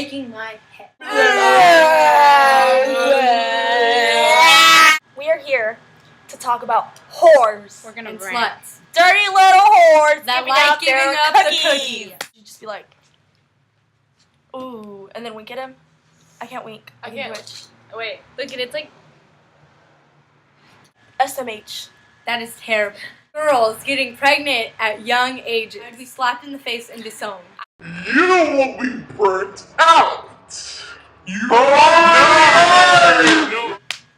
shaking my head. We are here to talk about whores. We're gonna And rant. sluts. Dirty little whores That giving like out giving their up the cookies. cookie. You just be like, ooh, and then wink at him. I can't wink. I can can't. twitch. Wait, look at it. It's like SMH. That is terrible. Girls getting pregnant at young ages. I'd be slapped in the face and disowned. You won't be burnt out. You are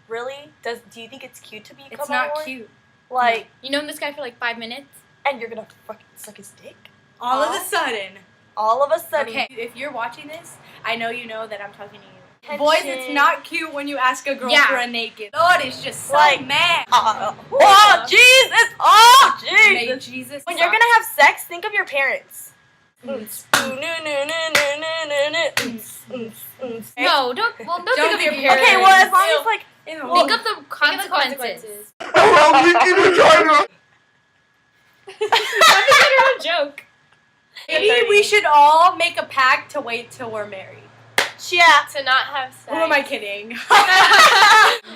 Really? Do you think it's cute to become It's a not whore? cute. Like, you know this guy for like 5 minutes. and you're gonna fucking suck his dick? All of a sudden. All of a sudden. Okay, if you're watching this, I know you know that I'm talking to you. Attention. Boys, it's not cute when you ask a girl Yeah. for a naked. Lord, it's just so Like, mad. Oh, Jesus! Oh, May Jesus! Jesus. When you're gonna have sex, think of your parents. Mm. No, don't think of your think of your parents. Okay, well, as long as like, Ew. Think of the consequences. I'm leaking vagina. That's a joke. Maybe we should all make a pact to wait till we're married. yeah. To not have sex. Who am I kidding?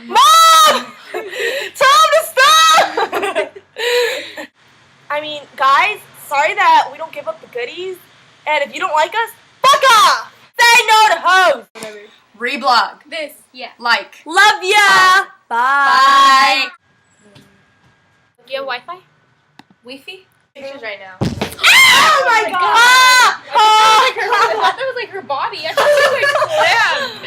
Mom! Tell him to stop! I mean, guys, sorry that we don't give up the goodies. And if you don't like us, fuck off! Say no to hoes! Reblog. This, yeah. Like. Love ya! Bye! Do you have Wi-Fi? Wi-Fi? Pictures right now. Oh my god! I thought that was like her body. I thought she was like slammed.